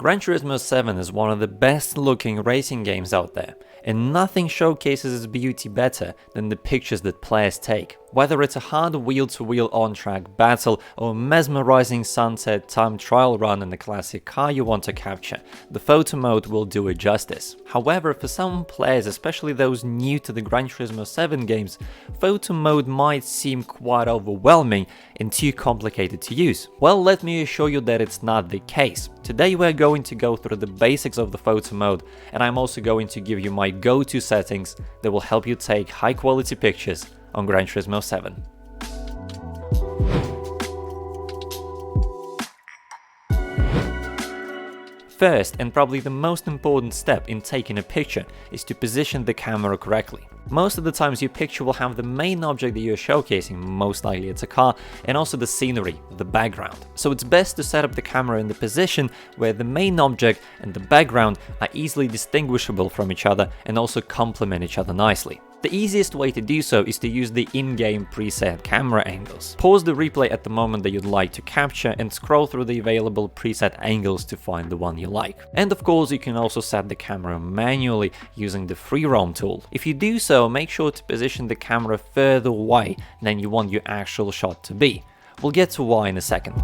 Gran Turismo 7 is one of the best looking racing games out there, and nothing showcases its beauty better than the pictures that players take. Whether it's a hard wheel-to-wheel on-track battle or a mesmerizing sunset time trial run in a classic car you want to capture, the photo mode will do it justice. However, for some players, especially those new to the Gran Turismo 7 games, photo mode might seem quite overwhelming and too complicated to use. Well, let me assure you that it's not the case. Today we're going to go through the basics of the photo mode, and I'm also going to give you my go-to settings that will help you take high-quality pictures on Gran Turismo 7. First, and probably the most important step in taking a picture, is to position the camera correctly. Most of the times your picture will have the main object that you're showcasing, most likely it's a car, and also the scenery, the background. So it's best to set up the camera in the position where the main object and the background are easily distinguishable from each other and also complement each other nicely. The easiest way to do so is to use the in-game preset camera angles. Pause the replay at the moment that you'd like to capture and scroll through the available preset angles to find the one you like. And of course, you can also set the camera manually using the free roam tool. If you do so, make sure to position the camera further away than you want your actual shot to be. We'll get to why in a second.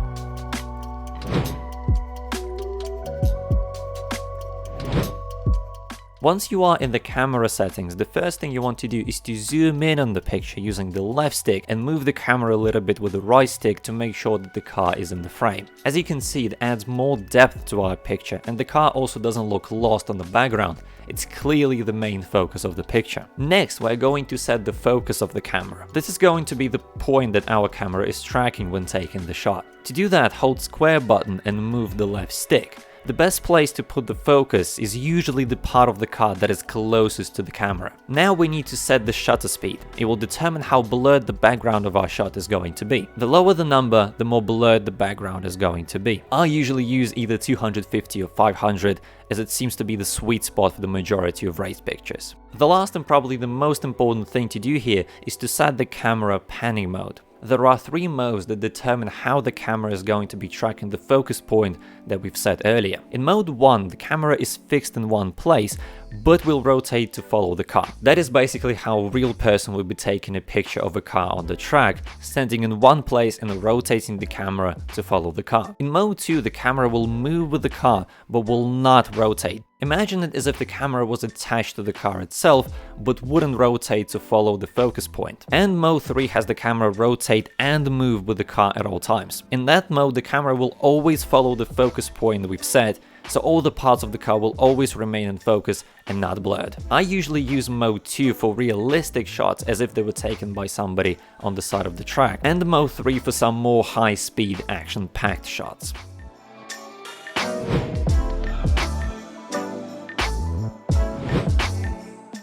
Once you are in the camera settings, the first thing you want to do is to zoom in on the picture using the left stick and move the camera a little bit with the right stick to make sure that the car is in the frame. As you can see, it adds more depth to our picture, and the car also doesn't look lost on the background. It's clearly the main focus of the picture. Next, we're going to set the focus of the camera. This is going to be the point that our camera is tracking when taking the shot. To do that, hold square button and move the left stick. The best place to put the focus is usually the part of the car that is closest to the camera. Now we need to set the shutter speed. It will determine how blurred the background of our shot is going to be. The lower the number, the more blurred the background is going to be. I usually use either 250 or 500, as it seems to be the sweet spot for the majority of race pictures. The last and probably the most important thing to do here is to set the camera panning mode. There are three modes that determine how the camera is going to be tracking the focus point that we've set earlier. In mode 1, the camera is fixed in one place, but will rotate to follow the car. That is basically how a real person would be taking a picture of a car on the track, standing in one place and rotating the camera to follow the car. In mode 2, the camera will move with the car, but will not rotate. Imagine it as if the camera was attached to the car itself, but wouldn't rotate to follow the focus point. And mode 3 has the camera rotate and move with the car at all times. In that mode, the camera will always follow the focus point we've set, so all the parts of the car will always remain in focus and not blurred. I usually use mode 2 for realistic shots as if they were taken by somebody on the side of the track, and mode 3 for some more high-speed action-packed shots.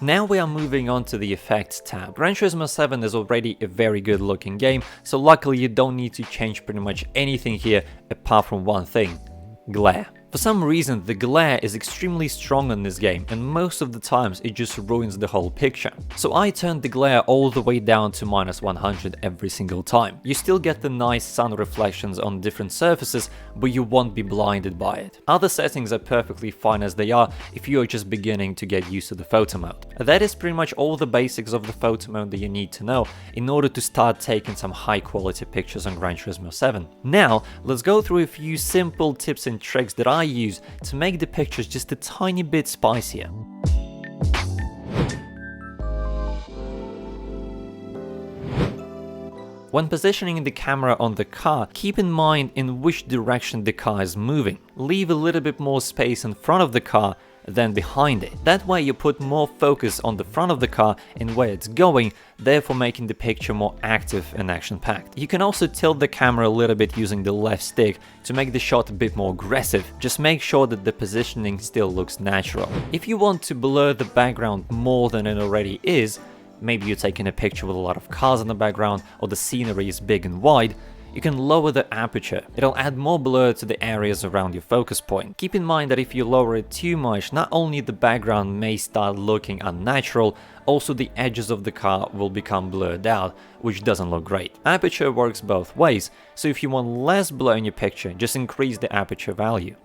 Now we are moving on to the Effects tab. Gran Turismo 7 is already a very good looking game, so luckily you don't need to change pretty much anything here apart from one thing: glare. For some reason, the glare is extremely strong in this game, and most of the times it just ruins the whole picture. So I turned the glare all the way down to -100 every single time. You still get the nice sun reflections on different surfaces, but you won't be blinded by it. Other settings are perfectly fine as they are if you are just beginning to get used to the photo mode. That is pretty much all the basics of the photo mode that you need to know in order to start taking some high quality pictures on Gran Turismo 7. Now, let's go through a few simple tips and tricks that I use to make the pictures just a tiny bit spicier. When positioning the camera on the car, keep in mind in which direction the car is moving. Leave a little bit more space in front of the car than behind it. That way you put more focus on the front of the car and where it's going, therefore making the picture more active and action-packed. You can also tilt the camera a little bit using the left stick to make the shot a bit more aggressive. Just make sure that the positioning still looks natural. If you want to blur the background more than it already is, maybe you're taking a picture with a lot of cars in the background or the scenery is big and wide, you can lower the aperture. It'll add more blur to the areas around your focus point. Keep in mind that if you lower it too much, not only the background may start looking unnatural, also the edges of the car will become blurred out, which doesn't look great. Aperture works both ways, so if you want less blur in your picture, just increase the aperture value.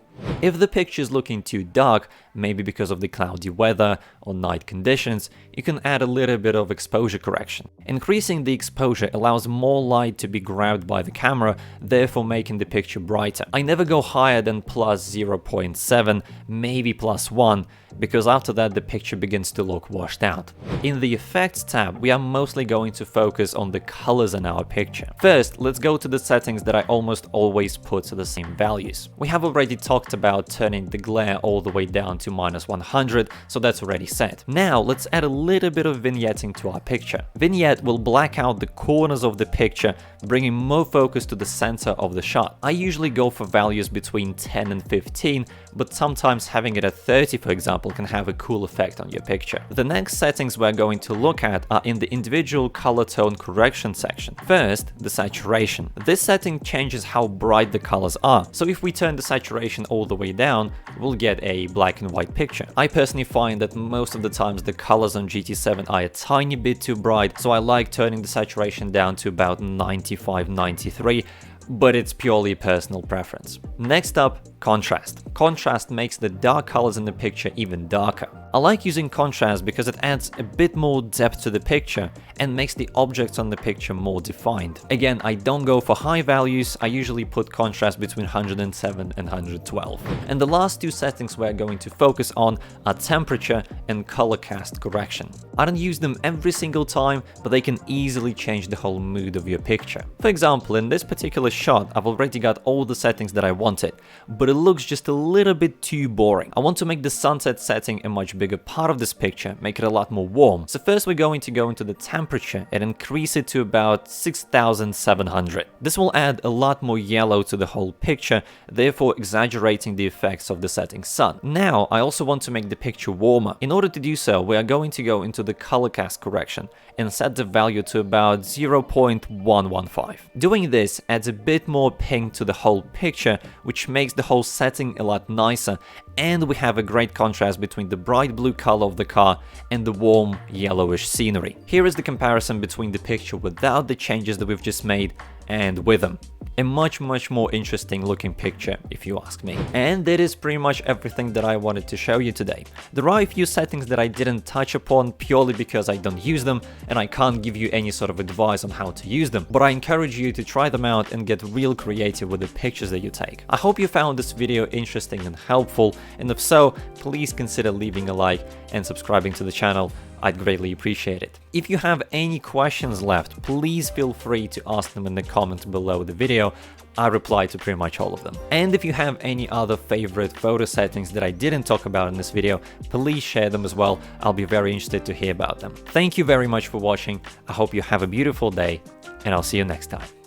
If the picture is looking too dark, maybe because of the cloudy weather or night conditions, you can add a little bit of exposure correction. Increasing the exposure allows more light to be grabbed by the camera, therefore making the picture brighter. I never go higher than plus 0.7, maybe plus 1, because after that the picture begins to look washed out. In the Effects tab, we are mostly going to focus on the colors in our picture. First, let's go to the settings that I almost always put to the same values. We have already talked about turning the glare all the way down to -100, so that's already set. Now, let's add a little bit of vignetting to our picture. Vignette will black out the corners of the picture, bringing more focus to the center of the shot. I usually go for values between 10 and 15, but sometimes having it at 30, for example, can have a cool effect on your picture. The next settings we're going to look at are in the individual color tone correction section. First, the saturation. This setting changes how bright the colors are, so if we turn the saturation all the way down, we'll get a black and white picture. I personally find that most of the times the colors on GT7 are a tiny bit too bright, so I like turning the saturation down to about 95-93, but it's purely personal preference. Next up, contrast. Contrast makes the dark colors in the picture even darker. I like using contrast because it adds a bit more depth to the picture and makes the objects on the picture more defined. Again, I don't go for high values, I usually put contrast between 107 and 112. And the last two settings we're going to focus on are temperature and color cast correction. I don't use them every single time, but they can easily change the whole mood of your picture. For example, in this particular shot, I've already got all the settings that I wanted, but it looks just a little bit too boring. I want to make the sunset setting a much bigger part of this picture, make it a lot more warm. So first we're going to go into the temperature and increase it to about 6700. This will add a lot more yellow to the whole picture, therefore exaggerating the effects of the setting sun. Now I also want to make the picture warmer. In order to do so, we are going to go into the color cast correction and set the value to about 0.115. Doing this adds a bit more pink to the whole picture, which makes the whole setting a lot nicer, and we have a great contrast between the bright blue color of the car and the warm yellowish scenery. Here is the comparison between the picture without the changes that we've just made and with them. A much more interesting looking picture, if you ask me. And that is pretty much everything that I wanted to show you today. There are a few settings that I didn't touch upon purely because I don't use them and I can't give you any sort of advice on how to use them, but I encourage you to try them out and get real creative with the pictures that you take. I hope you found this video interesting and helpful, and if so, please consider leaving a like and subscribing to the channel. I'd greatly appreciate it. If you have any questions left, please feel free to ask them in the comments below the video. I reply to pretty much all of them. And if you have any other favorite photo settings that I didn't talk about in this video, please share them as well. I'll be very interested to hear about them. Thank you very much for watching. I hope you have a beautiful day, and I'll see you next time.